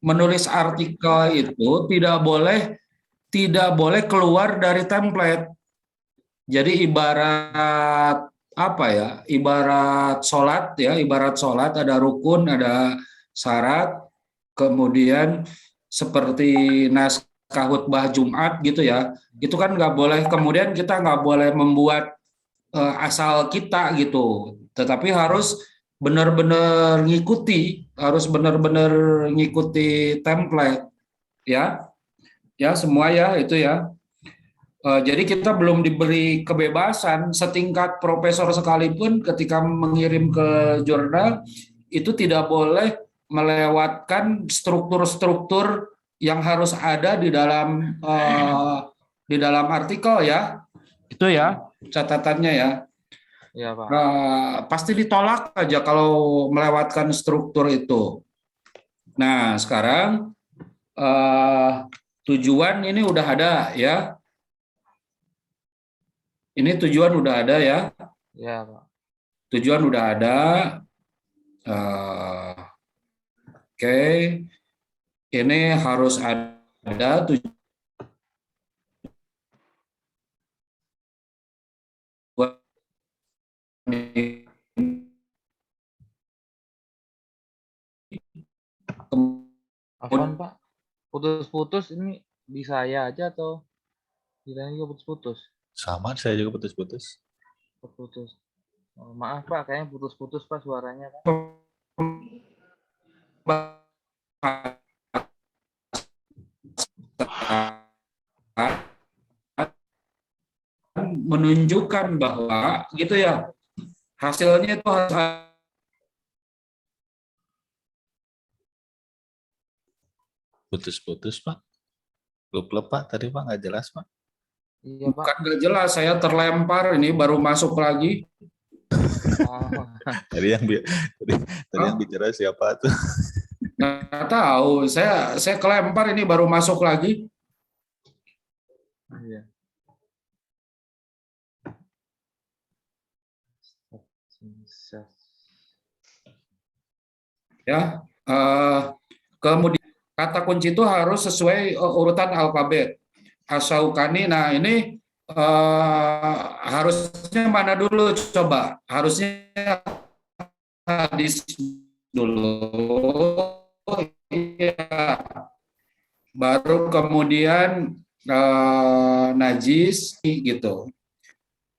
menulis artikel itu tidak boleh keluar dari template. Jadi ibarat apa ya? Ibarat sholat ada rukun, ada syarat, kemudian seperti naskah khutbah Jumat gitu ya. Itu kan nggak boleh. Kemudian kita nggak boleh membuat asal kita gitu, tetapi harus benar-benar ngikuti template ya, ya semua ya itu ya. Jadi kita belum diberi kebebasan setingkat profesor sekalipun ketika mengirim ke jurnal itu tidak boleh melewatkan struktur-struktur yang harus ada di dalam artikel ya. Itu ya catatannya ya. Iya, Pak. Pasti ditolak aja kalau melewatkan struktur itu. Nah, sekarang tujuan ini udah ada ya. Ini tujuan udah ada ya. Iya, Pak. Tujuan udah ada. Eh, Oke, ini harus ada tujuan Afwan, Pak. Putus-putus ini di saya aja atau di lain juga putus-putus? Sama, saya juga putus-putus. Putus. Oh, maaf, Pak. Kayaknya putus-putus, Pak, suaranya, Pak. menunjukkan bahwa gitu ya hasilnya itu harus Putus-putus, Pak. Klub Pak, tadi Pak nggak jelas, Pak. Iya, Pak. bukan nggak jelas, saya terlempar ini baru masuk lagi. Oh, Tadi yang bicara siapa tuh? Nggak tahu, saya kelempar ini baru masuk lagi. iya. Ya, kemudian kata kunci itu harus sesuai urutan alfabet. Asyaukani, nah ini harusnya mana dulu coba? Harusnya hadis dulu, ya. Baru kemudian najis gitu.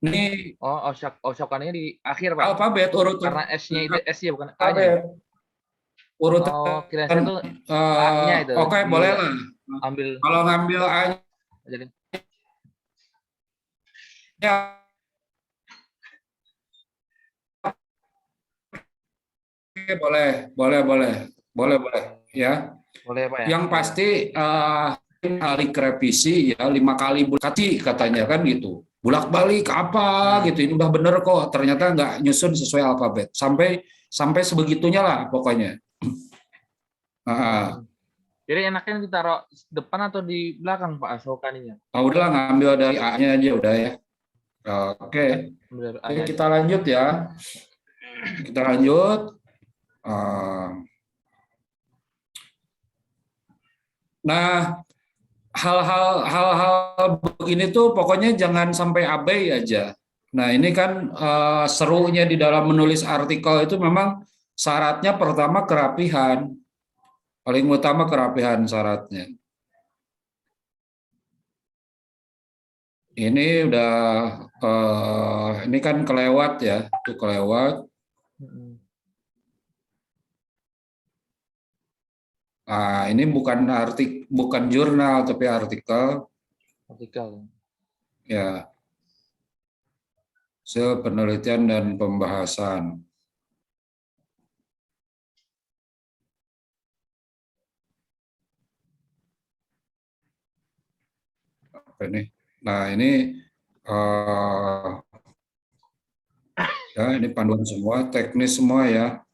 Ini Oh, oshokannya di akhir, Pak. alfabet urutan Karena S-nya itu S-nya bukan A-nya. alfabet urutan. Oh, kira saya tuh A-nya itu Oke, boleh lah. diambil Kalau ngambil A-nya jadi boleh, boleh, boleh, boleh, boleh, ya. boleh, Pak ya. Yang pasti kali revisi ya 5 kali bulkati katanya kan gitu. Bolak-balik apa gitu. Ini udah bener kok. Ternyata nggak nyusun sesuai alfabet. Sampai sebegitunya lah pokoknya. Jadi enaknya ditaruh depan atau di belakang, Pak, ashokaninya? Udahlah ngambil dari A-nya aja udah ya. Oke. Benar, Oke, kita lanjut ya. Kita lanjut. Nah, hal-hal begini tuh pokoknya jangan sampai abai aja. Nah, ini kan serunya di dalam menulis artikel itu memang syaratnya pertama kerapihan. Paling utama kerapihan syaratnya. Ini udah ini kan kelewat ya, itu kelewat. Ini bukan jurnal tapi artikel. Artikel. Ya. Penelitian dan pembahasan. Apa ini? Nah, ini ya ini panduan semua, teknis semua ya.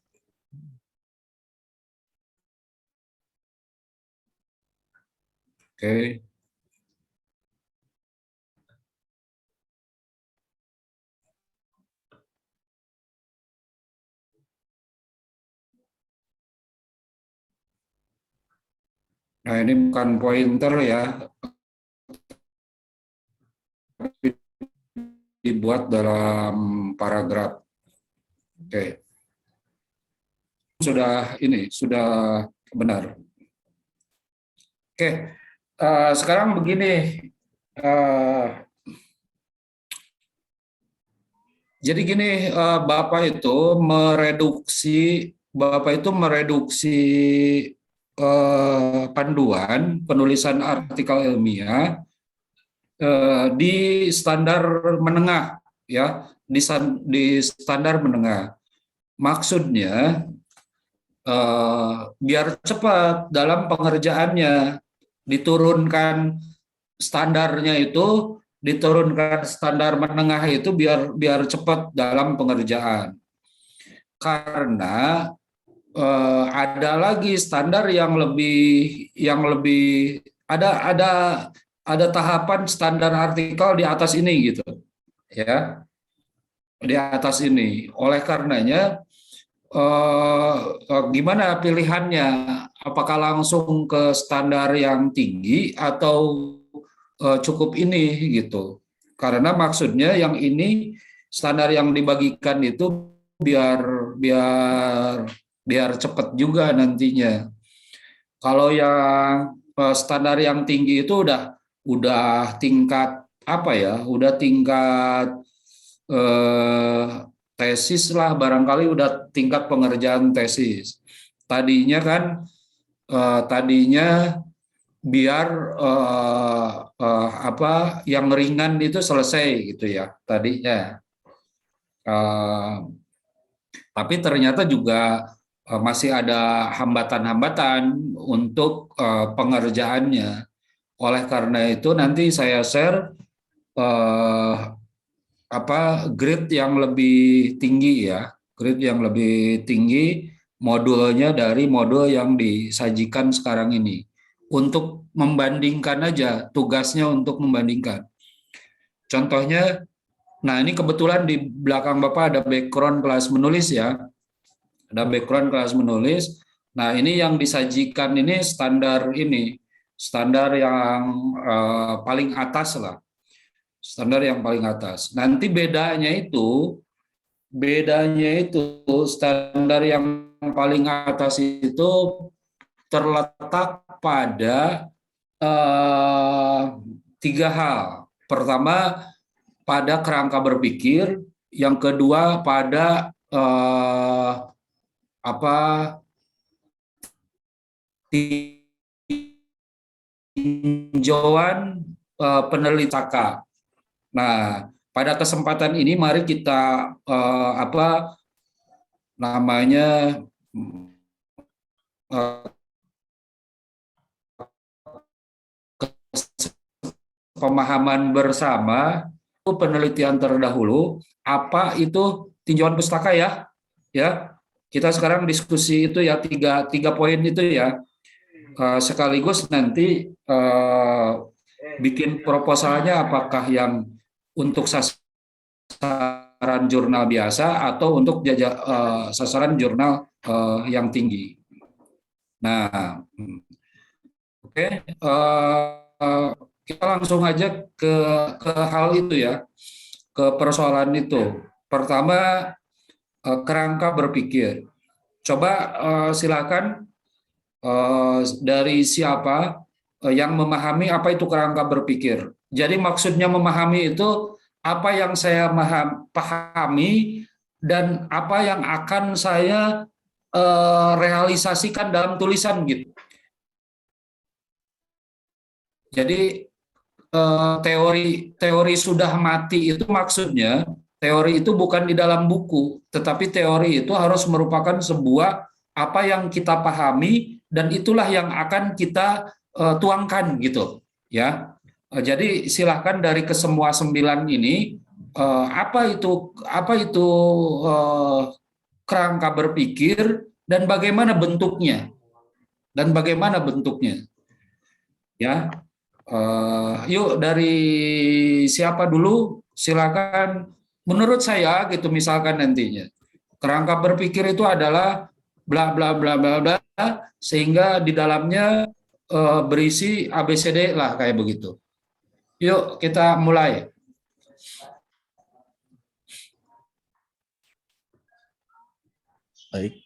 Oke. Nah, ini bukan pointer ya, dibuat dalam paragraf. Oke, sudah benar. Oke, sekarang begini. eh, jadi gini, Bapak itu mereduksi panduan penulisan artikel ilmiah di standar menengah, ya, di standar menengah. Maksudnya biar cepat dalam pengerjaannya, diturunkan standarnya itu, diturunkan standar menengah itu biar cepat dalam pengerjaan. Karena ada lagi standar yang lebih ada tahapan standar artikel di atas ini gitu, ya, di atas ini. Oleh karenanya gimana pilihannya? Apakah langsung ke standar yang tinggi atau cukup ini gitu? Karena maksudnya yang ini standar yang dibagikan itu biar biar biar cepat juga nantinya. Kalau yang standar yang tinggi itu udah tingkat apa ya? Udah tingkat eh, tesis lah, barangkali udah tingkat pengerjaan tesis. Tadinya kan tadinya biar apa yang ringan itu selesai gitu ya tadinya. Eh, tapi ternyata juga masih ada hambatan-hambatan untuk pengerjaannya. Oleh karena itu nanti saya share eh, grade yang lebih tinggi ya, grade yang lebih tinggi modulnya dari modul yang disajikan sekarang ini. Untuk membandingkan aja, tugasnya untuk membandingkan. Contohnya, nah ini kebetulan di belakang Bapak ada background kelas menulis ya, ada background kelas menulis. Nah ini yang disajikan ini standar yang paling atas lah, standar yang paling atas. Nanti bedanya itu standar yang paling atas itu terletak pada tiga hal. Pertama, pada kerangka berpikir. Yang kedua, pada tinjauan penelitian. Nah, pada kesempatan ini mari kita pemahaman bersama penelitian terdahulu, apa itu tinjauan pustaka ya, kita sekarang diskusi itu ya, tiga poin itu ya, sekaligus nanti bikin proposalnya apakah yang untuk sasaran jurnal biasa atau untuk sasaran jurnal yang tinggi. Nah, oke, kita langsung aja ke hal itu ya, ke persoalan itu. Pertama, kerangka berpikir. Coba silakan dari siapa yang memahami apa itu kerangka berpikir. Jadi maksudnya memahami itu apa yang saya pahami dan apa yang akan saya realisasikan dalam tulisan gitu. Jadi teori sudah mati itu maksudnya teori itu bukan di dalam buku, tetapi teori itu harus merupakan sebuah apa yang kita pahami dan itulah yang akan kita tuangkan gitu ya. Jadi silakan dari kesemua 9 ini apa itu kerangka berpikir dan bagaimana bentuknya ya. Yuk dari siapa dulu, silakan. Menurut saya gitu misalkan nantinya kerangka berpikir itu adalah bla bla bla bla bla, sehingga di dalamnya berisi ABCD lah kayak begitu. Yuk kita mulai. Baik,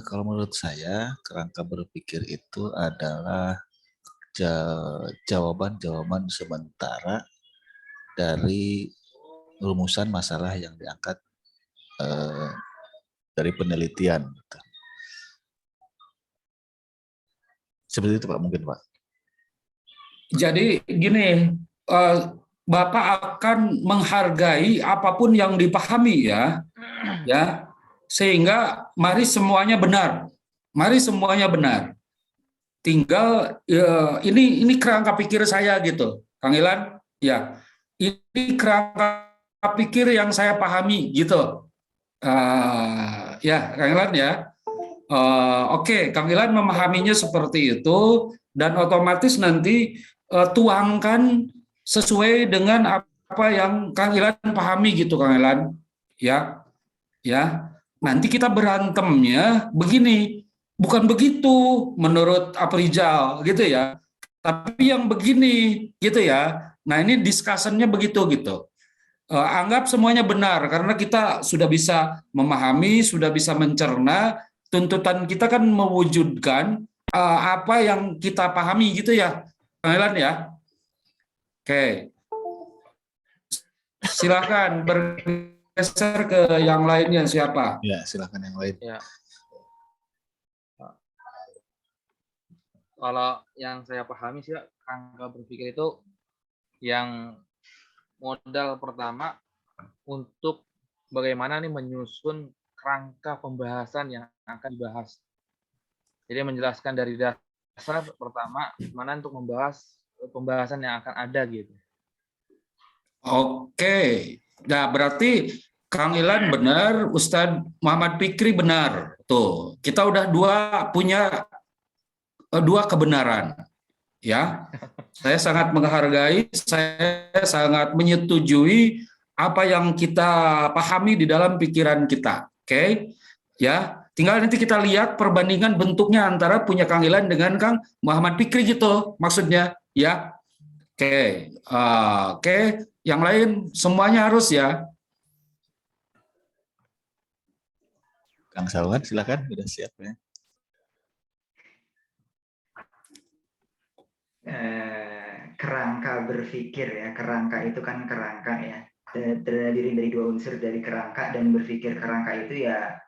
kalau menurut saya kerangka berpikir itu adalah jawaban-jawaban sementara dari rumusan masalah yang diangkat dari penelitian. Gitu. Seperti itu Pak, mungkin Pak. Jadi gini, Bapak akan menghargai apapun yang dipahami ya, sehingga mari semuanya benar, mari semuanya benar. Tinggal ini kerangka pikir saya gitu, Kang Ilan, ya, ini kerangka pikir yang saya pahami gitu, ya, Kang Ilan ya. Oke, Kang Ilan memahaminya seperti itu dan otomatis nanti tuangkan sesuai dengan apa yang Kang Ilan pahami gitu, Kang Ilan. Ya, ya. Nanti kita berantemnya begini, bukan begitu menurut Aprijal gitu ya. Tapi yang begini gitu ya. Nah, ini discussion-nya begitu gitu. Anggap semuanya benar karena kita sudah bisa memahami, sudah bisa mencerna. Tuntutan kita kan mewujudkan apa yang kita pahami gitu ya, Kang Elan ya. Oke, silakan bergeser ke yang lainnya siapa? Ya, silakan yang lain. Ya. Kalau yang saya pahami sih, kerangka berpikir itu yang modal pertama untuk bagaimana nih menyusun kerangka pembahasan yang akan dibahas. Jadi menjelaskan dari dasar pertama mana untuk membahas pembahasan yang akan ada gitu. Oke, nah berarti Kang Ilan benar, Ustadz Muhammad Fikri benar. Tuh, kita udah punya dua kebenaran. Ya, saya sangat menghargai, saya sangat menyetujui apa yang kita pahami di dalam pikiran kita. Oke, ya, tinggal nanti kita lihat perbandingan bentuknya antara punya Kang Ilan dengan Kang Muhammad Fikri gitu, maksudnya, ya. Oke, oke, yang lain semuanya harus ya. Kang Salwan, silakan, sudah siap ya. Kerangka berpikir ya, kerangka itu kan kerangka ya, terdiri dari dua unsur, dari kerangka dan berpikir. Kerangka itu ya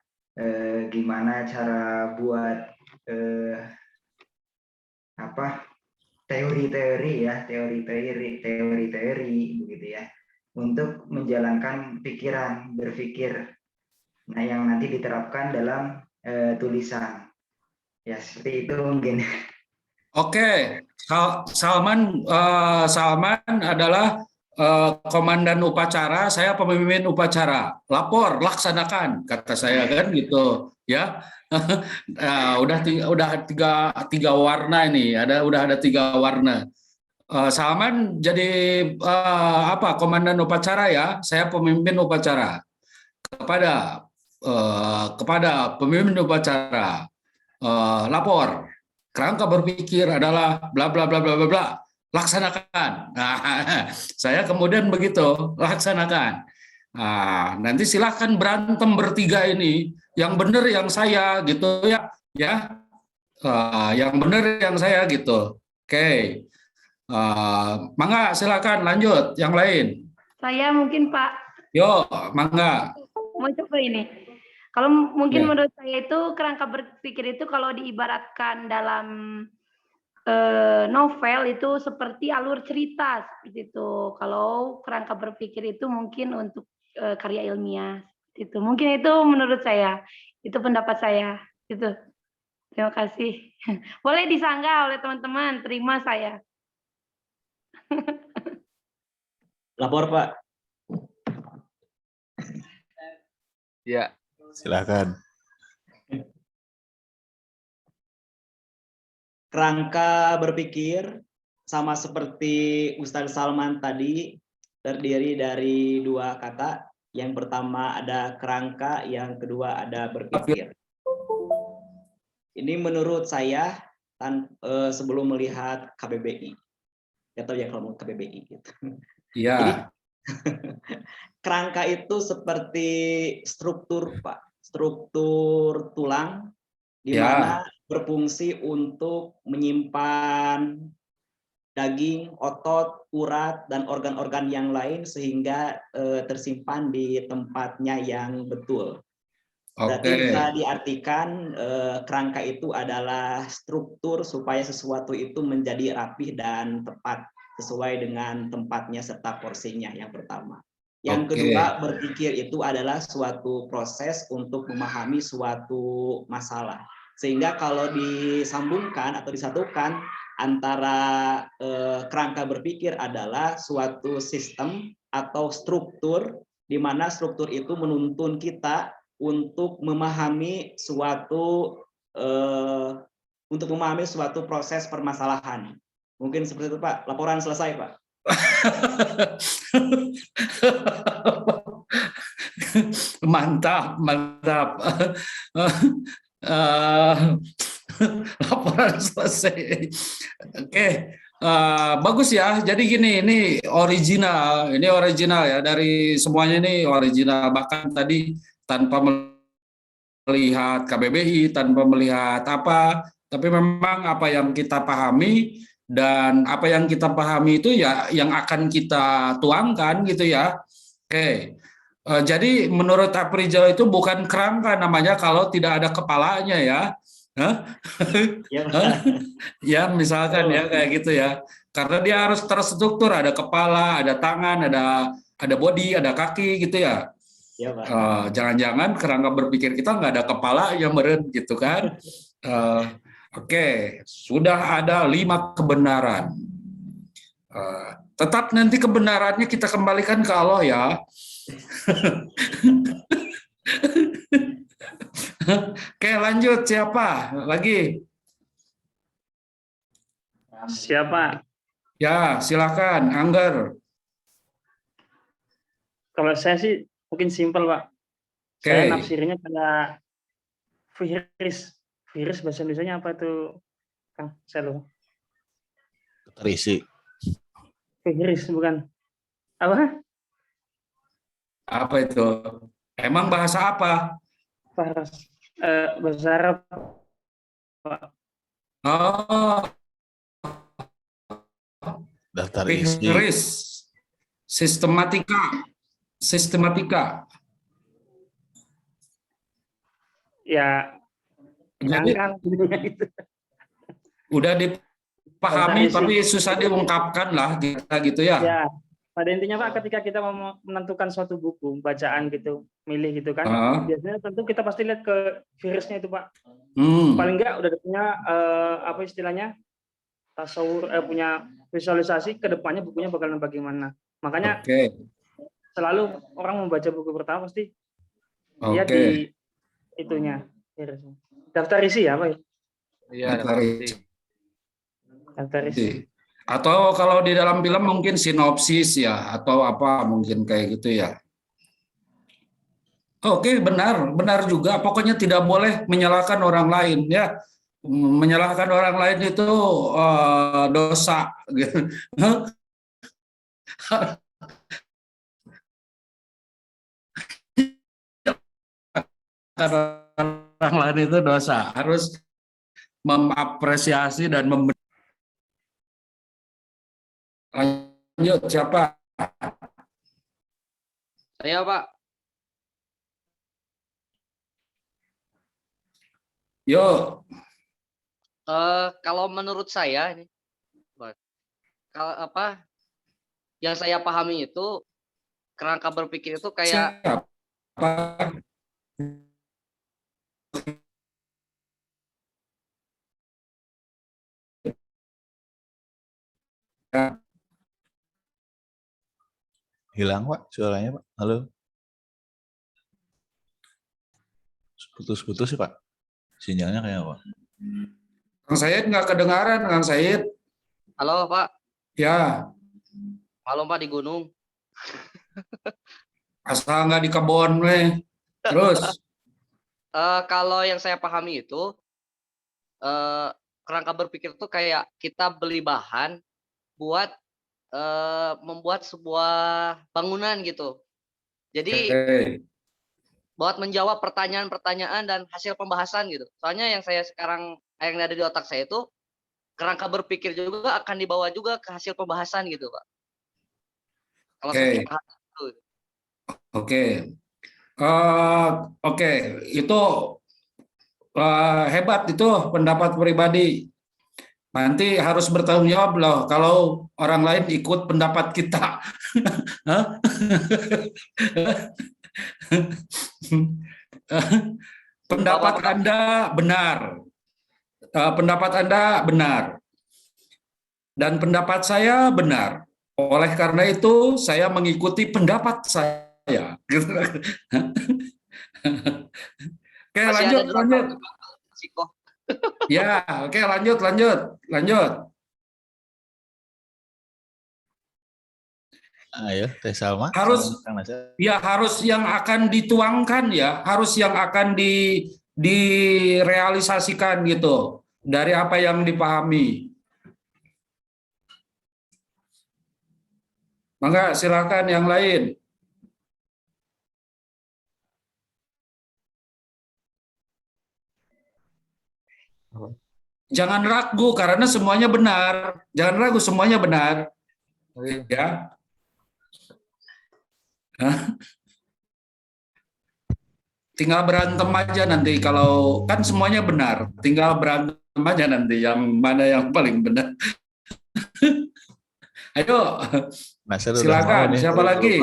gimana cara buat teori-teori begitu ya, untuk menjalankan pikiran berpikir, nah yang nanti diterapkan dalam tulisan ya, seperti itu mungkin. Oke, Salman adalah komandan upacara, saya pemimpin upacara. Lapor, laksanakan, kata saya kan gitu, ya. Udah tiga warna ini, udah ada 3 warna. Salman jadi komandan upacara ya, saya pemimpin upacara. Kepada pemimpin upacara, lapor. Kerangka berpikir adalah bla bla bla bla bla bla, laksanakan. Nah, saya kemudian begitu, laksanakan. Nah, nanti silahkan berantem bertiga ini, yang benar yang saya gitu ya, ya, yang benar yang saya gitu. Oke, mangga silakan lanjut yang lain. Saya mungkin Pak. Yo, mangga. Mau coba ini. Kalau mungkin menurut saya itu kerangka berpikir itu kalau diibaratkan dalam novel itu seperti alur cerita seperti itu. Kalau kerangka berpikir itu mungkin untuk karya ilmiah itu. Mungkin itu menurut saya. Itu pendapat saya. Itu. Terima kasih. Boleh disanggah oleh teman-teman. Terima saya. Lapor Pak. Ya. Silakan. Kerangka berpikir sama seperti Ustadz Salman tadi terdiri dari 2 kata. Yang pertama ada kerangka, yang kedua ada berpikir. Ini menurut saya sebelum melihat KBBI. Gak tahu ya kalau mau KBBI gitu. Iya. Jadi kerangka itu seperti struktur, Pak, struktur tulang di Ya. mana berfungsi untuk menyimpan daging, otot, urat, dan organ-organ yang lain sehingga tersimpan di tempatnya yang betul. Berarti Oke. bisa diartikan kerangka itu adalah struktur supaya sesuatu itu menjadi rapih dan tepat sesuai dengan tempatnya serta porsinya yang pertama. Yang Oke. kedua, berpikir itu adalah suatu proses untuk memahami suatu masalah. Sehingga kalau disambungkan atau disatukan antara kerangka berpikir adalah suatu sistem atau struktur di mana struktur itu menuntun kita untuk memahami suatu proses permasalahan. Mungkin seperti itu, Pak. Laporan selesai, Pak. Mantap, mantap. Laporan selesai. Oke, bagus ya. Jadi gini, ini original ya dari semuanya ini original. Bahkan tadi tanpa melihat KBBI, tanpa melihat apa, tapi memang apa yang kita pahami dan apa yang kita pahami itu ya yang akan kita tuangkan gitu ya. Oke. Jadi menurut Aprijal itu bukan kerangka namanya kalau tidak ada kepalanya ya. Hah? Ya, Ya misalkan ya kayak gitu ya. Karena dia harus terstruktur, ada kepala, ada tangan, ada body, ada kaki gitu ya. ya, Pak. Jangan-jangan kerangka berpikir kita nggak ada kepala yang meren gitu kan. Oke, sudah ada 5 kebenaran. Tetap nanti kebenarannya kita kembalikan ke Allah ya. Oke, lanjut. Siapa lagi? Siapa? Ya, silakan, Angger. Kalau saya sih mungkin simpel, Pak. Oke. Saya nafsirnya kayak virus. Virus bahasa Indonesianya apa itu, Kang? Saya lupa. Terisi. Virus bukan. Apa? Apa itu? Emang bahasa apa? Bahasa Arab. Oh, Daftar isi. Fihris. Sistematika. Ya, Jadi kan udah dipahami Daftar isi. tapi susah diungkapkan lah gitu ya. Ya, pada intinya Pak, ketika kita mau menentukan suatu buku bacaan gitu, milih gitu kan, biasanya tentu kita pasti lihat ke virusnya itu Pak. Paling enggak udah punya apa istilahnya tasawur, punya visualisasi ke depannya bukunya bakalan bagaimana. Makanya selalu orang membaca buku pertama pasti lihat di itunya virusnya. Daftar isi ya Pak? Iya, daftar isi. Atau kalau di dalam film mungkin sinopsis ya, atau apa mungkin kayak gitu ya. Oke, benar juga. Pokoknya tidak boleh menyalahkan orang lain ya. Menyalahkan orang lain itu dosa. Orang lain itu dosa. Harus mengapresiasi dan memberi. Lanjut, siapa? Saya, Pak. Yuk. Kalau menurut saya ini, kalau apa yang saya pahami itu kerangka berpikir itu kayak siapa? Hilang, Pak, suaranya, Pak. Halo. Putus-putus sih, Pak. Sinyalnya kayak apa? Kang Sayed nggak kedengaran, Kang Sayed. Halo, Pak. Ya. Malam, Pak, di gunung. Asal nggak di kebon, weh. Terus? Kalau yang saya pahami itu kerangka berpikir itu kayak kita beli bahan buat membuat sebuah bangunan gitu. Jadi buat menjawab pertanyaan-pertanyaan dan hasil pembahasan gitu. Soalnya yang ada di otak saya itu kerangka berpikir juga akan dibawa juga ke hasil pembahasan gitu, Pak. Kalau setiap hal itu. Oke, itu hebat itu pendapat pribadi. Nanti harus bertanggung jawab loh kalau orang lain ikut pendapat kita. Pendapat Anda benar. Pendapat Anda benar. Dan pendapat saya benar. Oleh karena itu, saya mengikuti pendapat saya. Oke, lanjut. Ya, oke, lanjut. Ayo, Teh Salma. Harus yang akan dituangkan ya, harus yang akan direalisasikan gitu dari apa yang dipahami. Maka silakan yang lain. Jangan ragu karena semuanya benar. Jangan ragu, semuanya benar. Ya. Tinggal berantem aja nanti kalau kan semuanya benar. Tinggal berantem aja nanti yang mana yang paling benar. Ayo. Silakan. Siapa lagi?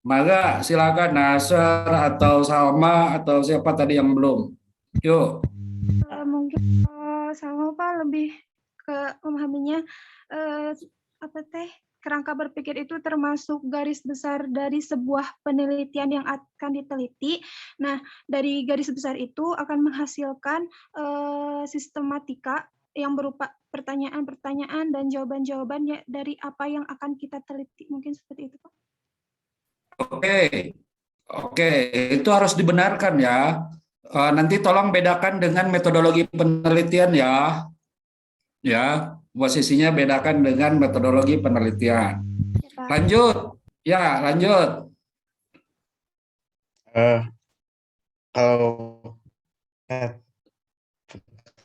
Maka silakan Nasr atau Salma atau siapa tadi yang belum. Yuk. Mungkin sama Pak lebih ke memahaminya kerangka berpikir itu termasuk garis besar dari sebuah penelitian yang akan diteliti. Nah, dari garis besar itu akan menghasilkan sistematika yang berupa pertanyaan-pertanyaan dan jawaban-jawaban dari apa yang akan kita teliti. Mungkin seperti itu, Pak. Oke, itu harus dibenarkan ya. Nanti tolong bedakan dengan metodologi penelitian ya. Ya, posisinya bedakan dengan metodologi penelitian. Lanjut. Ya, lanjut. Kalau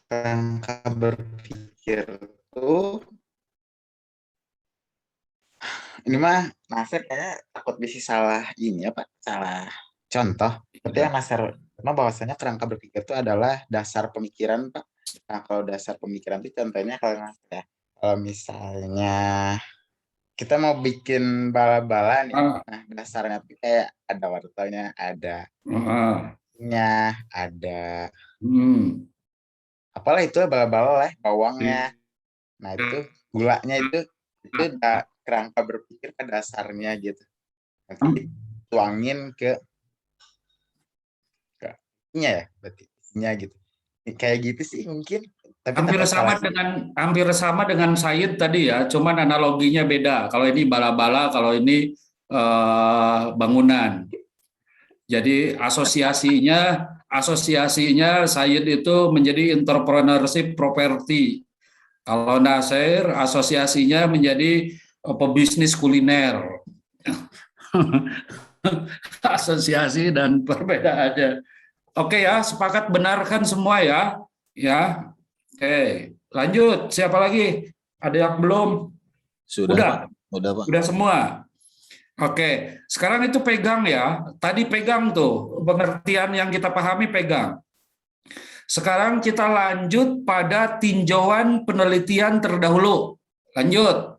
kerangka berpikir itu ini mah Nasir kayak takut bisa salah ini ya Pak, salah contoh. Berarti yang Nasir bahwasanya kerangka berpikir itu adalah dasar pemikiran Pak. Nah kalau dasar pemikiran itu contohnya kalau misalnya kita mau bikin bala-bala nih, nah dasarnya itu kayak ada wortelnya, ada ada apalah itu bala-bala lah, bawangnya. Nah itu gulanya itu udah kerangka berpikir ke dasarnya gitu. Nanti tuangin ke nya ya, berarti nya gitu. Kayak gitu sih mungkin. Tapi hampir sama dengan Said tadi ya, cuman analoginya beda. Kalau ini bala-bala, kalau ini bangunan. Jadi asosiasinya Said itu menjadi entrepreneurship property. Kalau Nasir asosiasinya menjadi pebisnis kuliner. Asosiasi dan perbedaannya. Oke ya, sepakat benarkan semua ya. Ya. Oke, lanjut. Siapa lagi? Ada yang belum? Sudah, Pak. Sudah semua. Oke, sekarang itu pegang ya. Tadi pegang tuh, pengertian yang kita pahami pegang. Sekarang kita lanjut pada tinjauan penelitian terdahulu. Lanjut.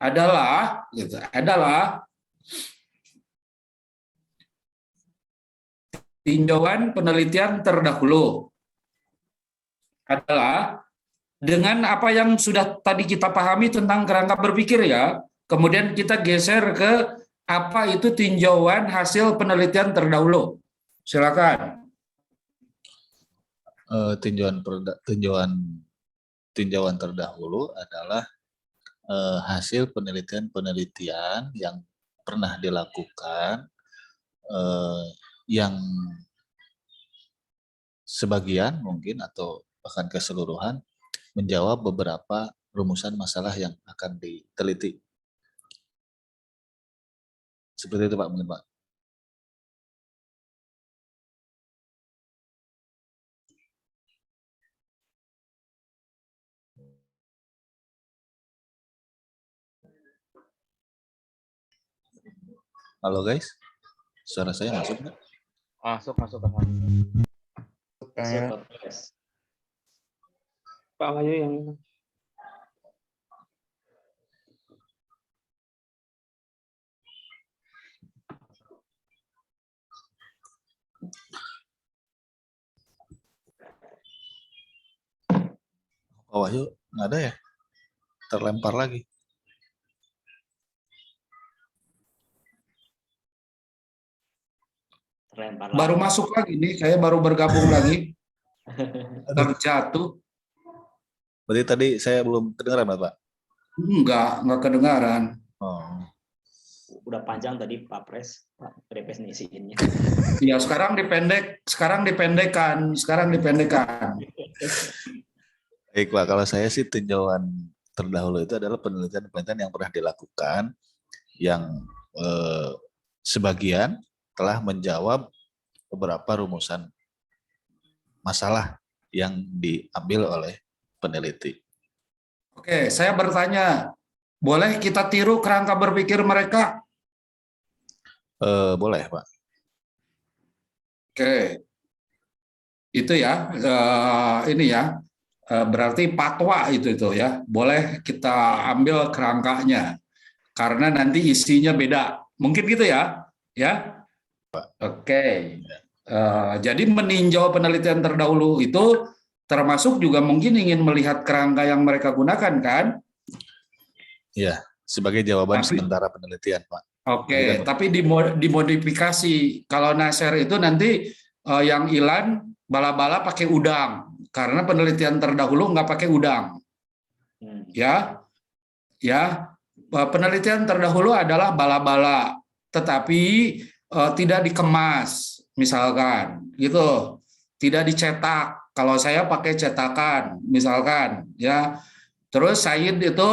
Adalah tinjauan penelitian terdahulu adalah dengan apa yang sudah tadi kita pahami tentang kerangka berpikir ya, kemudian kita geser ke apa itu tinjauan hasil penelitian terdahulu. Silakan. Tinjauan terdahulu adalah hasil penelitian yang pernah dilakukan, yang sebagian mungkin atau merupakan keseluruhan menjawab beberapa rumusan masalah yang akan diteliti. Seperti itu Pak, mungkin Pak. Halo guys, suara saya masuk nggak? Masuk. Pak Wahyu yang Pak Wahyu nggak ada ya? Terlempar lagi. Baru masuk lagi nih, saya baru bergabung lagi. Terjatuh. Berarti tadi saya belum kedengaran Pak? Enggak kedengaran. Oh. Udah panjang tadi Pak Pres, Pak definisiinnya. Ya sekarang dipendekkan. Baik Pak, kalau saya sih tinjauan terdahulu itu adalah penelitian-penelitian yang pernah dilakukan, yang sebagian telah menjawab beberapa rumusan masalah yang diambil oleh peneliti. Oke, saya bertanya, boleh kita tiru kerangka berpikir mereka? Boleh Pak. Oke, itu ya, ini ya, berarti patwa itu ya, boleh kita ambil kerangkanya, karena nanti isinya beda, mungkin gitu ya, Oke. Jadi meninjau penelitian terdahulu itu termasuk juga mungkin ingin melihat kerangka yang mereka gunakan kan? Iya, sebagai jawaban sementara penelitian Pak. Oke, tapi dimodifikasi. Kalau Nasir itu nanti yang Ilan bala-bala pakai udang, karena penelitian terdahulu nggak pakai udang. Ya, penelitian terdahulu adalah bala-bala, tetapi tidak dikemas, misalkan, gitu, tidak dicetak. Kalau saya pakai cetakan, misalkan, ya. Terus Said itu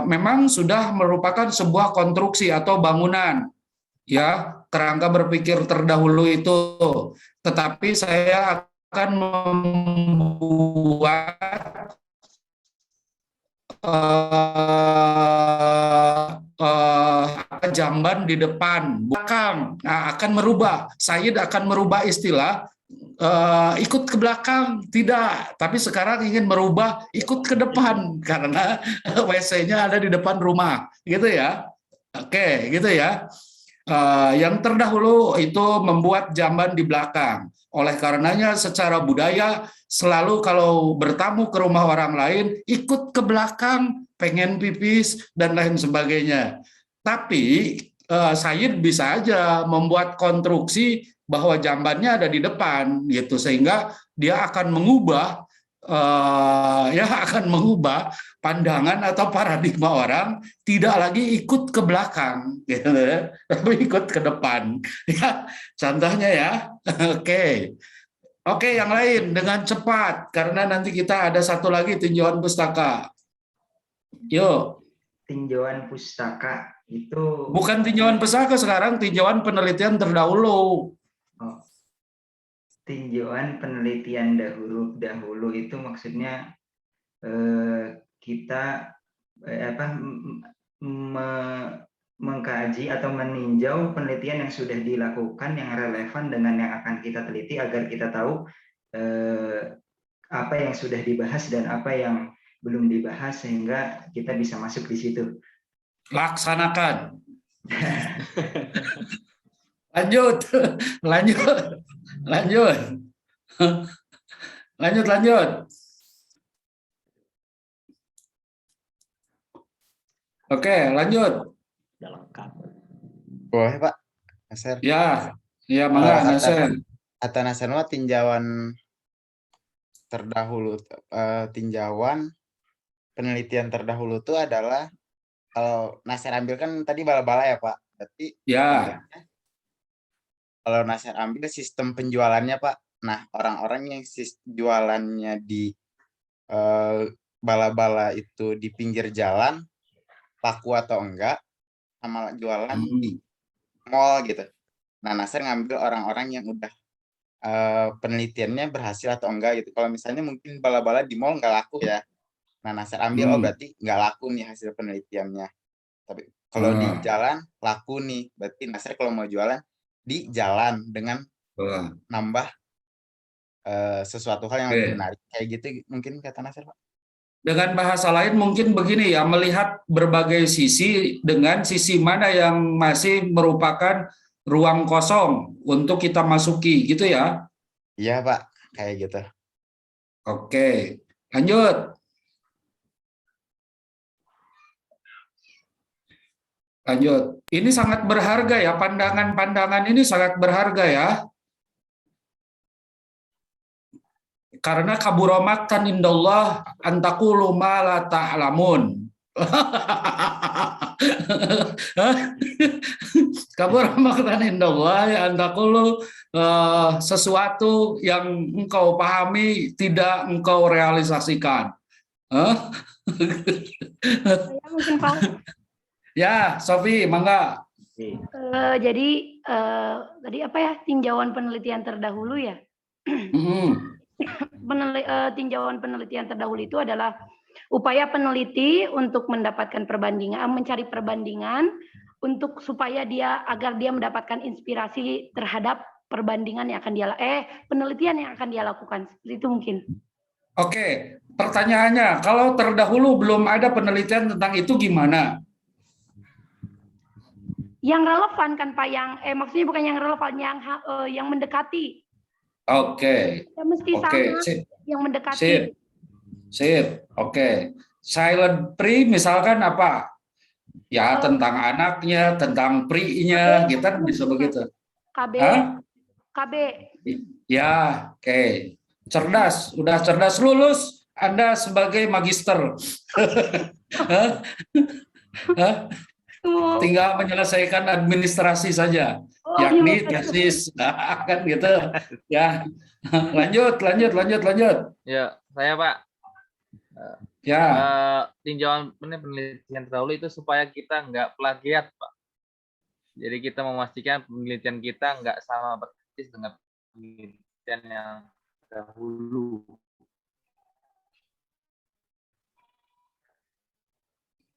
memang sudah merupakan sebuah konstruksi atau bangunan, ya, kerangka berpikir terdahulu itu. Tetapi saya akan membuat jamban di depan, belakang, akan merubah. Said akan merubah istilah ikut ke belakang, tidak. Tapi sekarang ingin merubah ikut ke depan karena WC-nya ada di depan rumah, gitu ya. Oke, gitu ya. Yang terdahulu itu membuat jamban di belakang. Oleh karenanya secara budaya selalu kalau bertamu ke rumah orang lain ikut ke belakang, pengen pipis dan lain sebagainya. Tapi Said bisa aja membuat konstruksi bahwa jambannya ada di depan gitu, sehingga dia akan mengubah pandangan atau paradigma orang, tidak lagi ikut ke belakang gitu, tapi ikut ke depan ya, contohnya ya. Oke, yang lain dengan cepat karena nanti kita ada satu lagi tinjauan pustaka. Yuk. Tinjauan pustaka itu bukan tinjauan pustaka, sekarang tinjauan penelitian terdahulu. Tinjauan penelitian dahulu itu maksudnya kita mengkaji atau meninjau penelitian yang sudah dilakukan yang relevan dengan yang akan kita teliti agar kita tahu apa yang sudah dibahas dan apa yang belum dibahas sehingga kita bisa masuk di situ. Laksanakan. Lanjut. Oke, lanjut. Boleh Pak, Nasir? Ya, mangga Nasir. Kata Nasir tinjauan terdahulu, tinjauan penelitian terdahulu itu adalah, kalau Nasir ambil kan tadi bala-bala ya Pak, berarti ya. Kalau Nasir ambil sistem penjualannya Pak, Nah, orang-orang yang jualannya di bala-bala itu di pinggir jalan, laku atau enggak, sama jualan di mall gitu. Nah, Nasir ngambil orang-orang yang udah penelitiannya berhasil atau enggak gitu. Kalau misalnya mungkin bala-bala di mall nggak laku ya. Nah, Nasir ambil, oh berarti nggak laku nih hasil penelitiannya. Tapi kalau di jalan laku nih, berarti Nasir kalau mau jualan di jalan dengan nambah sesuatu hal yang lebih menarik. Kayak gitu mungkin kata Nasir, Pak. Dengan bahasa lain mungkin begini ya, melihat berbagai sisi dengan sisi mana yang masih merupakan ruang kosong untuk kita masuki, gitu ya? Iya, Pak, kayak gitu. Oke, lanjut. Lanjut. Ini sangat berharga ya, pandangan-pandangan ini sangat berharga ya. Karena kabura maktan indallah antaqulu ma la ta'lamun. Kabura maktan indallah ya antaqulu sesuatu yang engkau pahami tidak engkau realisasikan. Mungkin Pak. Ya, Sofi, mangga. Jadi tadi apa ya, tinjauan penelitian terdahulu ya? Tinjauan penelitian terdahulu itu adalah upaya peneliti untuk mendapatkan perbandingan, mencari perbandingan untuk supaya agar dia mendapatkan inspirasi terhadap perbandingan yang akan penelitian yang akan dia lakukan. Seperti itu mungkin. Oke, pertanyaannya, kalau terdahulu belum ada penelitian tentang itu gimana? Yang relevan kan Pak, maksudnya bukan yang relevan, yang mendekati. Oke. Ya, mesti sama yang mendekati. Sip. Oke. Silent pre misalkan apa? Ya tentang anaknya, tentang pri-nya, kita bisa begitu. KB. KB. Ya, oke. Cerdas, udah cerdas, lulus Anda sebagai magister. Tinggal menyelesaikan administrasi saja. Yakni tesis, kan gitu ya. Lanjut. Ya, saya Pak. Ya. Tinjauan penelitian terdahulu itu supaya kita nggak plagiat, Pak. Jadi kita memastikan penelitian kita nggak sama persis dengan penelitian yang dahulu.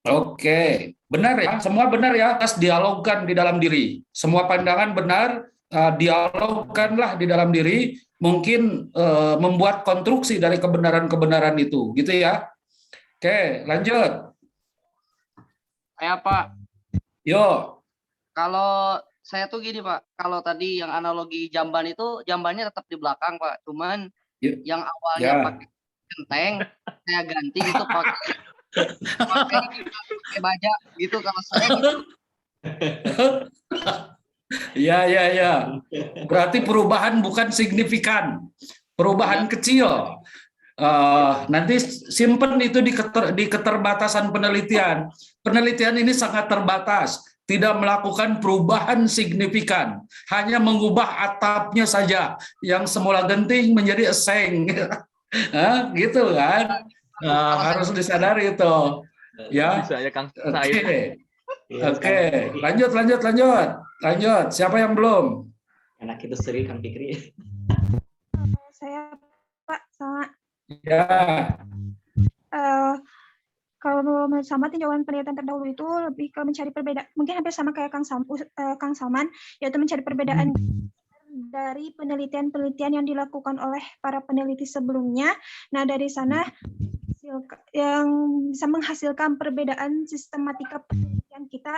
Oke, benar ya, semua benar ya, harus dialogkan di dalam diri. Semua pandangan benar, dialogkanlah di dalam diri, mungkin membuat konstruksi dari kebenaran-kebenaran itu, gitu ya. Oke, lanjut. Saya Pak. Yo. Kalau saya tuh gini Pak, kalau tadi yang analogi jamban itu, jambannya tetap di belakang Pak, cuman yang awalnya pakai genteng, saya ganti itu pakai baja gitu kalau saya gitu. Ya. Berarti perubahan bukan signifikan, perubahan kecil. Nanti simpen itu di keterbatasan penelitian. Penelitian ini sangat terbatas, tidak melakukan perubahan signifikan, hanya mengubah atapnya saja, yang semula genting menjadi eseng, gitu kan? Harus disadari itu, ya. Oke. Lanjut. Siapa yang belum? Anak itu seri Kang Fikri. Saya Pak sama. Ya. Kalau sama tinjauan penelitian terdahulu itu lebih ke mencari perbedaan, mungkin hampir sama kayak Kang Salman, yaitu mencari perbedaan dari penelitian-penelitian yang dilakukan oleh para peneliti sebelumnya. Nah, dari sana yang bisa menghasilkan perbedaan sistematika penelitian kita,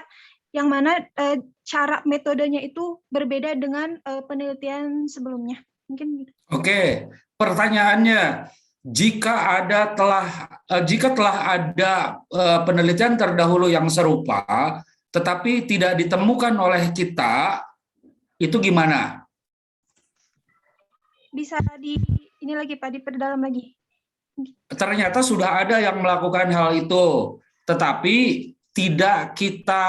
yang mana cara metodenya itu berbeda dengan penelitian sebelumnya. Mungkin gitu. Oke, pertanyaannya, jika telah ada penelitian terdahulu yang serupa, tetapi tidak ditemukan oleh kita, itu gimana? Bisa ini lagi Pak, diperdalam lagi. Ternyata sudah ada yang melakukan hal itu, tetapi tidak kita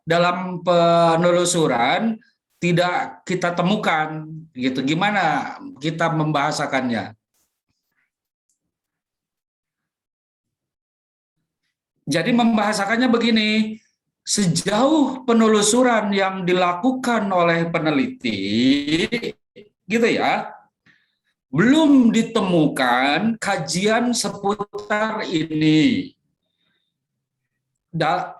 dalam penelusuran tidak kita temukan gitu. Gimana kita membahasakannya? Jadi membahasakannya begini, sejauh penelusuran yang dilakukan oleh peneliti, gitu ya, belum ditemukan kajian seputar ini.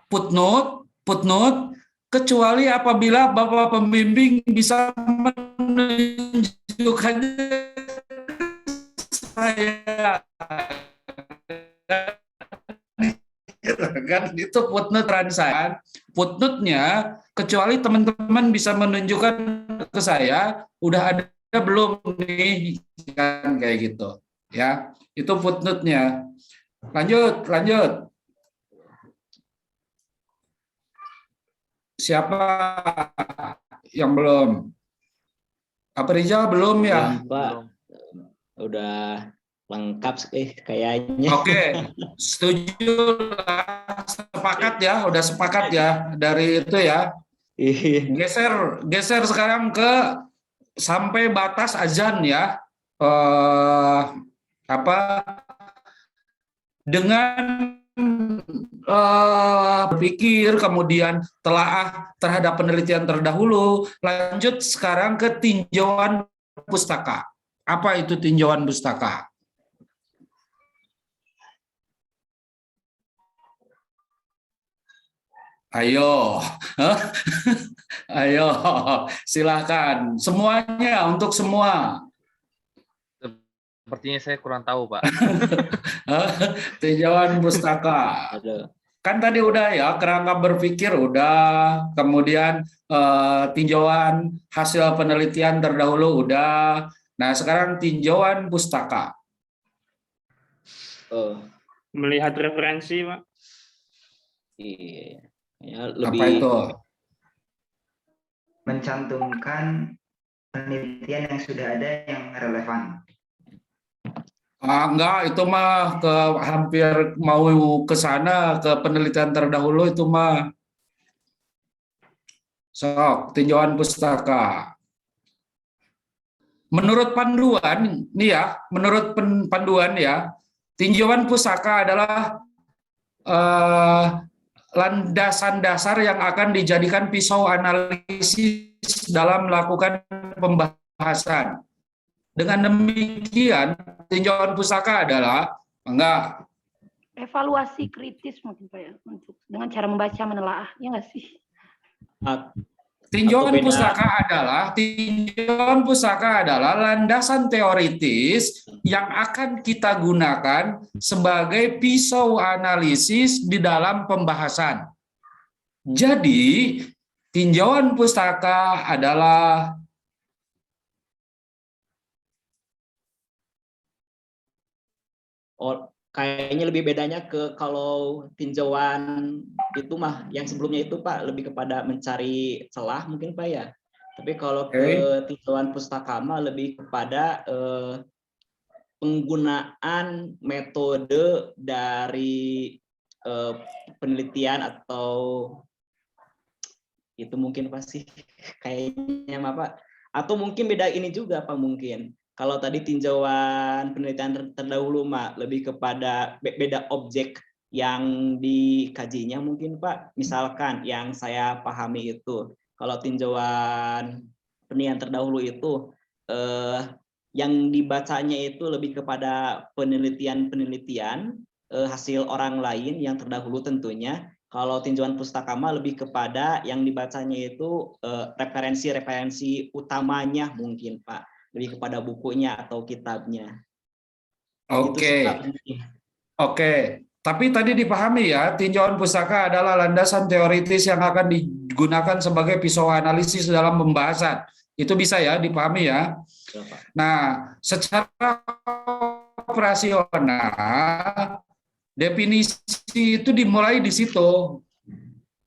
Footnote, kecuali apabila Bapak pembimbing bisa menunjukkannya saya. Kan itu footnote rangsangan. Footnote-nya kecuali teman-teman bisa menunjukkan ke saya udah ada belum nih, kan kayak gitu ya. Itu footnote-nya. Lanjut. Siapa yang belum? Apa Rizal belum ya? Belum, Pak. Udah lengkap kayaknya. Oke, setuju lah, sepakat ya, udah sepakat ya dari itu ya. Geser sekarang ke sampai batas azan ya. Dengan berpikir kemudian telaah terhadap penelitian terdahulu, lanjut sekarang ke tinjauan pustaka. Apa itu tinjauan pustaka? Ayo, ayo, silakan. Semuanya, untuk semua. Sepertinya saya kurang tahu, Pak. Tinjauan pustaka. Kan tadi udah ya, kerangka berpikir udah, kemudian tinjauan hasil penelitian terdahulu udah. Nah, sekarang tinjauan pustaka. Melihat referensi, Pak. Iya. Ya, lebih... Apa itu? Mencantumkan penelitian yang sudah ada yang relevan. Enggak, itu mah hampir mau ke sana, ke penelitian terdahulu itu mah. Sok, tinjauan pustaka. Menurut panduan, nih ya, menurut panduan ya, tinjauan pustaka adalah landasan dasar yang akan dijadikan pisau analisis dalam melakukan pembahasan. Dengan demikian, tinjauan pustaka adalah evaluasi kritis mungkin Pak ya, untuk dengan cara membaca menelaah, ya nggak sih? Tinjauan pustaka adalah landasan teoritis yang akan kita gunakan sebagai pisau analisis di dalam pembahasan. Jadi, tinjauan pustaka adalah kayaknya lebih bedanya ke kalau tinjauan itu mah yang sebelumnya itu Pak lebih kepada mencari celah mungkin Pak ya. Tapi kalau ke tinjauan pustaka mah lebih kepada penggunaan metode dari penelitian atau itu mungkin pasti kayaknya mah Pak. Atau mungkin beda ini juga Pak mungkin. Kalau tadi tinjauan penelitian terdahulu Mak lebih kepada beda objek yang dikajinya mungkin Pak. Misalkan yang saya pahami itu, kalau tinjauan penelitian terdahulu itu yang dibacanya itu lebih kepada penelitian hasil orang lain yang terdahulu tentunya. Kalau tinjauan pustaka Mak lebih kepada yang dibacanya itu referensi-referensi utamanya mungkin Pak. Lebih kepada bukunya atau kitabnya. Oke. Tapi tadi dipahami ya, tinjauan pustaka adalah landasan teoritis yang akan digunakan sebagai pisau analisis dalam pembahasan. Itu bisa ya dipahami ya. Nah, secara operasional definisi itu dimulai di situ,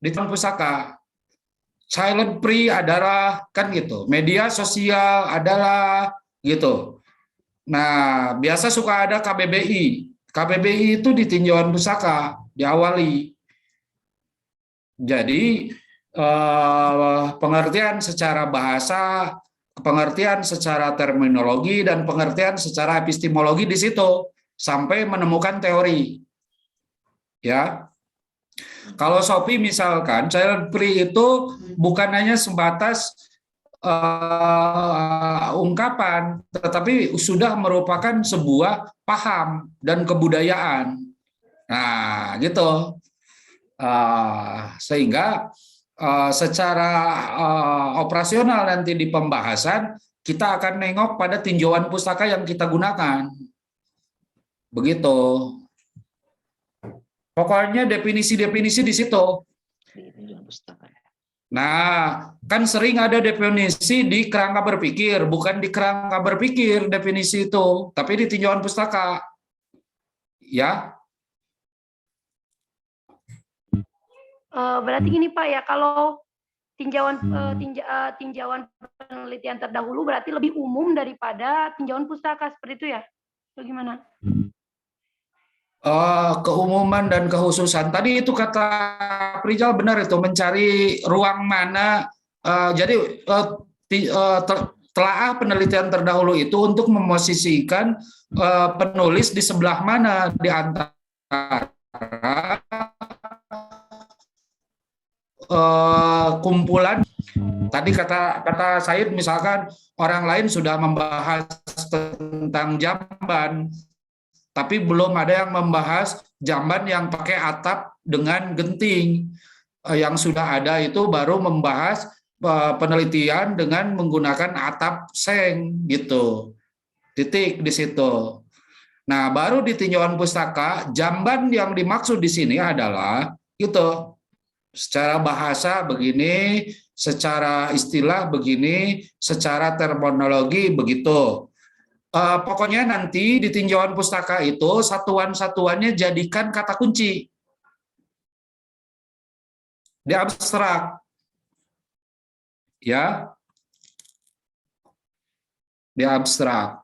di tinjauan pustaka. Silent free adalah kan gitu, media sosial adalah gitu. Nah, biasa suka ada KBBI. KBBI itu di tinjauan pustaka diawali. Jadi pengertian secara bahasa, pengertian secara terminologi, dan pengertian secara epistemologi di situ sampai menemukan teori. Ya, kalau Sophie misalkan child free itu bukan hanya sebatas ungkapan, tetapi sudah merupakan sebuah paham dan kebudayaan. Nah, gitu. Sehingga secara operasional nanti di pembahasan kita akan nengok pada tinjauan pustaka yang kita gunakan. Begitu. Pokoknya definisi-definisi di situ. Nah, kan sering ada definisi di kerangka berpikir, bukan di kerangka berpikir definisi itu, tapi di tinjauan pustaka. Ya. Berarti gini Pak ya, kalau tinjauan penelitian terdahulu berarti lebih umum daripada tinjauan pustaka, seperti itu ya? Atau gimana? Keumuman dan kekhususan tadi itu kata Prijal benar, itu mencari ruang mana. Jadi telaah penelitian terdahulu itu untuk memosisikan penulis di sebelah mana di antara kumpulan. Tadi kata Said misalkan orang lain sudah membahas tentang jamban, tapi belum ada yang membahas jamban yang pakai atap dengan genting. Yang sudah ada itu baru membahas penelitian dengan menggunakan atap seng gitu. Titik di situ. Nah, baru di tinjauan pustaka jamban yang dimaksud di sini adalah itu secara bahasa begini, secara istilah begini, secara terminologi begitu. Pokoknya nanti di tinjauan pustaka itu satuan-satuannya jadikan kata kunci. Di abstrak. Ya. Di abstrak.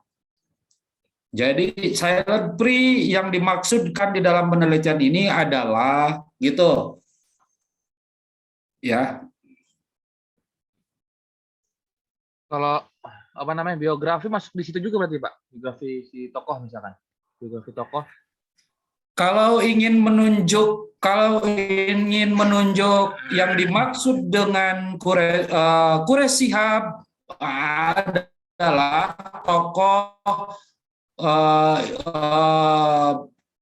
Jadi child free yang dimaksudkan di dalam penelitian ini adalah gitu. Ya. Kalau apa namanya biografi masuk di situ juga berarti Pak, biografi si tokoh misalkan, biografi tokoh. Kalau ingin menunjuk yang dimaksud dengan Quraish Shihab adalah tokoh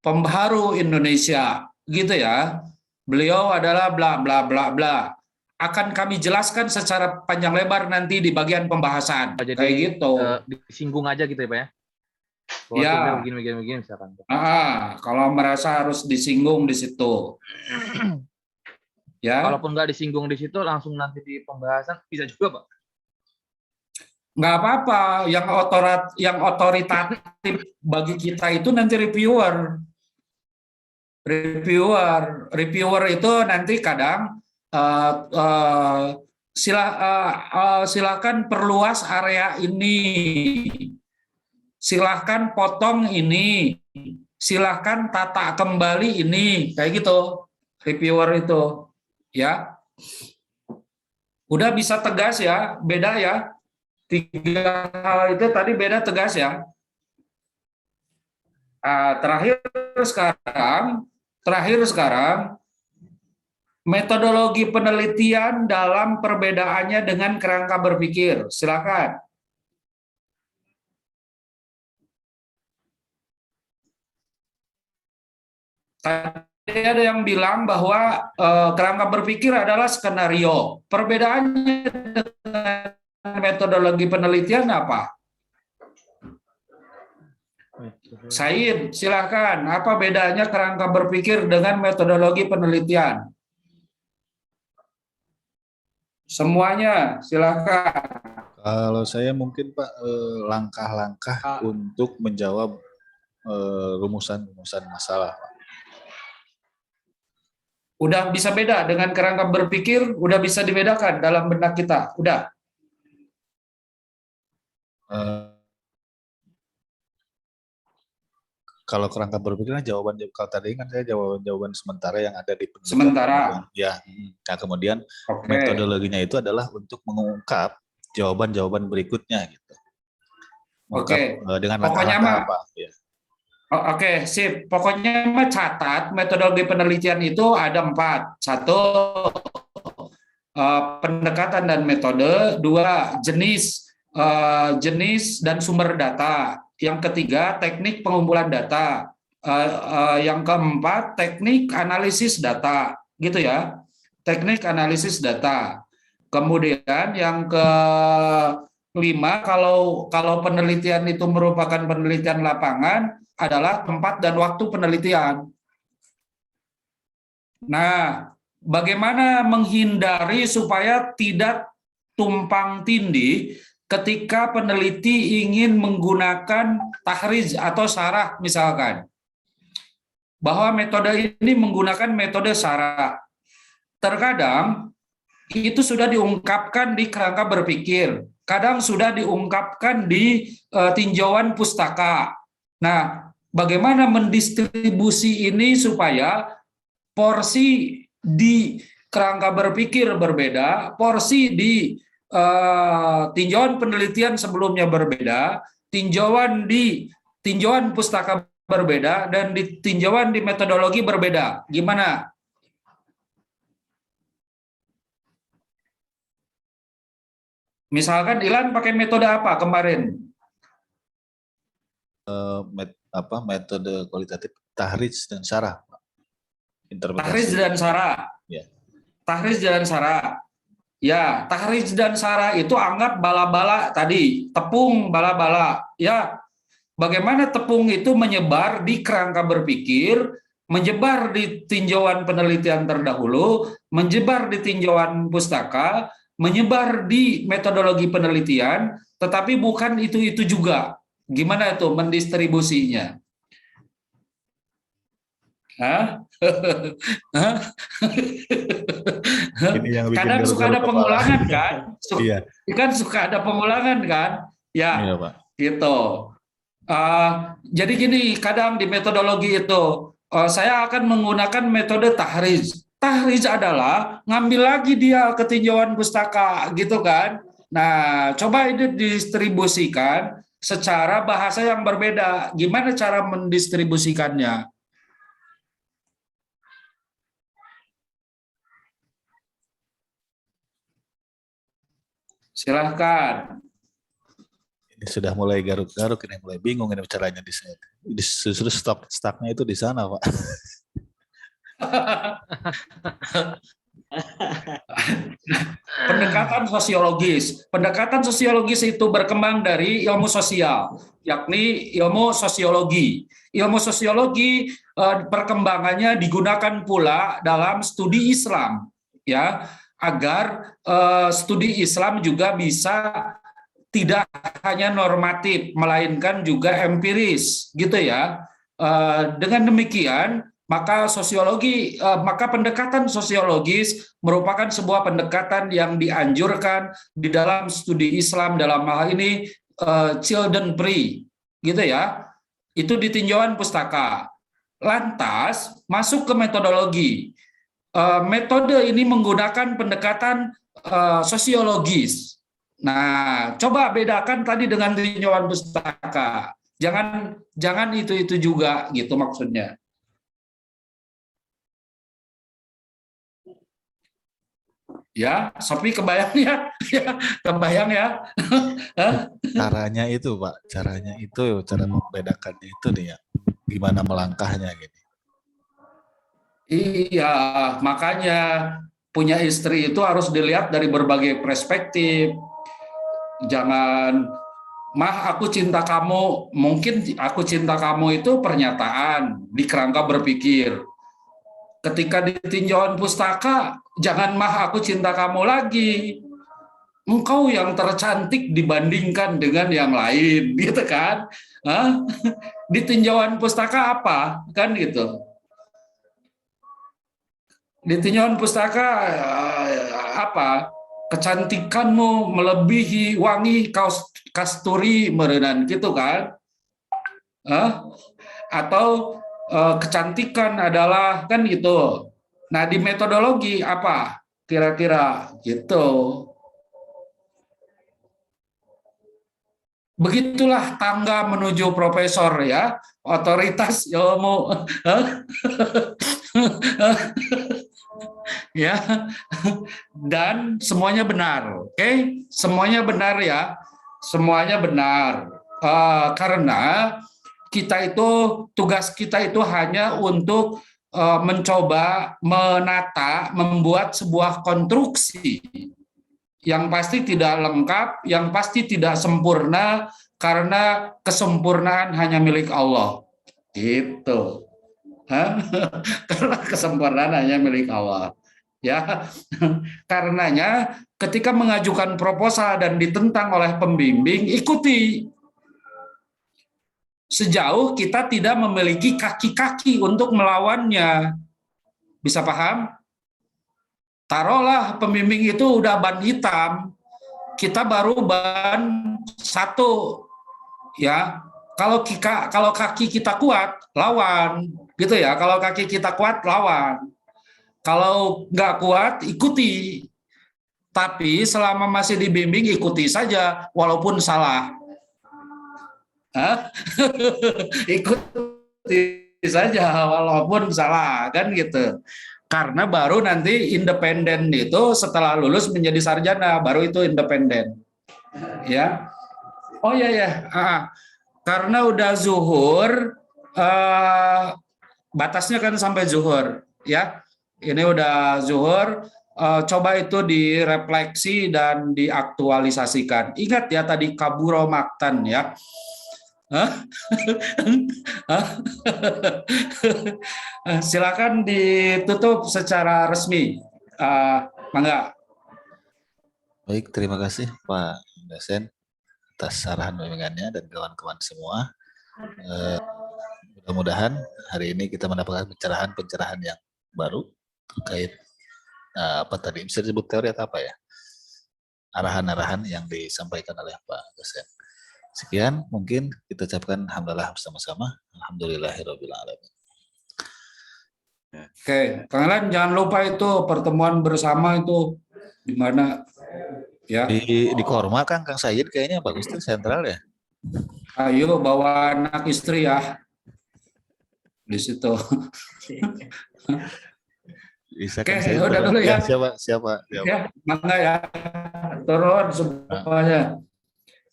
pembaharu Indonesia, gitu ya. Beliau adalah bla bla bla bla. Akan kami jelaskan secara panjang lebar nanti di bagian pembahasan. Jadi, kayak gitu. Disinggung aja gitu ya Pak ya? Ya. Begini misalkan. Kalau merasa harus disinggung di situ. Ya. Kalaupun nggak disinggung di situ, langsung nanti di pembahasan bisa juga Pak? Nggak apa-apa. Yang otoritatif bagi kita itu nanti reviewer. Reviewer itu nanti kadang silakan perluas area ini, silahkan potong ini, silahkan tata kembali ini, kayak gitu reviewer itu, ya. Udah bisa tegas ya, beda ya, 3 hal itu tadi beda tegas ya. Terakhir sekarang metodologi penelitian dalam perbedaannya dengan kerangka berpikir. Silakan. Tadi ada yang bilang bahwa kerangka berpikir adalah skenario. Perbedaannya dengan metodologi penelitian apa? Said, silakan. Apa bedanya kerangka berpikir dengan metodologi penelitian? Semuanya, silakan. Kalau saya mungkin Pak, langkah-langkah untuk menjawab rumusan-rumusan masalah, Pak. Udah bisa beda dengan kerangka berpikir, udah bisa dibedakan dalam benak kita, udah. Kalau kerangka berpikirnya jawaban, kalau tadi kan saya jawaban sementara yang ada di penelitian. Sementara. Ya. Nah, kemudian metodologinya itu adalah untuk mengungkap jawaban-jawaban berikutnya gitu. Oke. Dengan pokoknya langkah-langkah apa? Ya. Oke, sip. Pokoknya mah catat metodologi penelitian itu ada 4. 1, pendekatan dan metode. 2, jenis dan sumber data. Yang ketiga, teknik pengumpulan data. Yang keempat, teknik analisis data, gitu ya. Teknik analisis data. Kemudian yang kelima, kalau penelitian itu merupakan penelitian lapangan, adalah tempat dan waktu penelitian. Nah, bagaimana menghindari supaya tidak tumpang tindih ketika peneliti ingin menggunakan tahrij atau syarah misalkan. Bahwa metode ini menggunakan metode syarah. Terkadang itu sudah diungkapkan di kerangka berpikir, kadang sudah diungkapkan di tinjauan pustaka. Nah, bagaimana mendistribusi ini supaya porsi di kerangka berpikir berbeda, porsi di tinjauan penelitian sebelumnya berbeda, tinjauan pustaka berbeda, dan di tinjauan di metodologi berbeda. Gimana? Misalkan Ilan pakai metode apa kemarin? Metode kualitatif tahrij dan syarah. Tahrij dan syarah. Ya. Tahrij dan syarah. Ya, tahrij dan syarah itu anggap bala-bala tadi, tepung bala-bala. Ya, bagaimana tepung itu menyebar di kerangka berpikir, menyebar di tinjauan penelitian terdahulu, menyebar di tinjauan pustaka, menyebar di metodologi penelitian, tetapi bukan itu juga. Gimana itu mendistribusinya? Hah? Kadang suka ada pengulangan kan? Iya. Kan suka ada pengulangan kan? Ya, iya, Pak. Gitu. Jadi gini, kadang di metodologi itu saya akan menggunakan metode tahrij. Tahrij adalah ngambil lagi dia ke tinjauan pustaka, gitu kan? Nah, coba ini didistribusikan secara bahasa yang berbeda. Gimana cara mendistribusikannya? Silahkan. Ini sudah mulai garuk-garuk, ini mulai bingung ini caranya di sini. Justru stucknya itu di sana, Pak. Pendekatan sosiologis itu berkembang dari ilmu sosial, yakni ilmu sosiologi. Ilmu sosiologi perkembangannya digunakan pula dalam studi Islam, ya, agar studi Islam juga bisa tidak hanya normatif, melainkan juga empiris, gitu ya. Dengan demikian, maka pendekatan sosiologis merupakan sebuah pendekatan yang dianjurkan di dalam studi Islam, dalam hal ini children pre, gitu ya. Itu di tinjauan pustaka. Lantas masuk ke metodologi. Metode ini menggunakan pendekatan sosiologis. Nah, coba bedakan tadi dengan tinjauan pustaka. Jangan itu juga, gitu maksudnya. Ya, Sophie kebayang ya? Kebayang ya? Caranya itu, Pak. Caranya itu, cara membedakannya itu nih ya. Gimana melangkahnya gitu. Iya, makanya punya istri itu harus dilihat dari berbagai perspektif. Jangan, mah aku cinta kamu, mungkin aku cinta kamu itu pernyataan di kerangka berpikir. Ketika di tinjauan pustaka, jangan mah aku cinta kamu lagi. Engkau yang tercantik dibandingkan dengan yang lain, gitu kan? Hah? Di tinjauan pustaka apa? Kan gitu. Di tinjauan pustaka apa? Kecantikanmu melebihi wangi kasturi merenan, gitu kan? atau kecantikan adalah kan gitu. Nah, di metodologi apa kira-kira gitu. Begitulah tangga menuju profesor ya, otoritas ilmu. Ya, dan semuanya benar, oke? Semuanya benar ya, semuanya benar. Karena kita itu, tugas kita itu hanya untuk mencoba menata, membuat sebuah konstruksi yang pasti tidak lengkap, yang pasti tidak sempurna, karena kesempurnaan hanya milik Allah. Gitu. Karena kesempurnaan hanya milik Allah. Ya, karenanya ketika mengajukan proposal dan ditentang oleh pembimbing, ikuti. Sejauh kita tidak memiliki kaki-kaki untuk melawannya. Bisa paham? Taruhlah pembimbing itu udah ban hitam, kita baru ban 1, ya. Kalau kaki kita kuat, lawan, gitu ya. Kalau kaki kita kuat, lawan. Kalau nggak kuat, ikuti. Tapi selama masih dibimbing, ikuti saja, walaupun salah. Ikuti saja, walaupun salah, kan gitu. Karena baru nanti independen itu setelah lulus menjadi sarjana, baru itu independen. Ya. Oh iya ya. Karena udah zuhur, batasnya kan sampai zuhur, ya. Ini udah zuhur, coba itu direfleksi dan diaktualisasikan. Ingat ya tadi kaburo maktan ya. Silakan ditutup secara resmi, mangga. Baik, terima kasih Pak dosen atas arahan bimbingannya dan kawan-kawan semua. Mudah-mudahan hari ini kita mendapatkan pencerahan yang baru terkait apa tadi bisa disebut teori atau apa ya, arahan-arahan yang disampaikan oleh Pak dosen. Sekian, mungkin kita ucapkan alhamdulillah bersama-sama. Alhamdulillahirrabbilalamin. Oke, kalian jangan lupa itu pertemuan bersama itu di mana ya? Di Korma Kang Said kayaknya bagus tuh sentral ya. Ayo bawa anak istri ya di situ. Bisa Oke, Kang udah dulu ya. Siapa. Ya, mangga ya. Turun semuanya.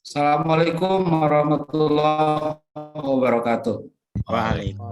Assalamualaikum warahmatullahi wabarakatuh. Waalaikumsalam.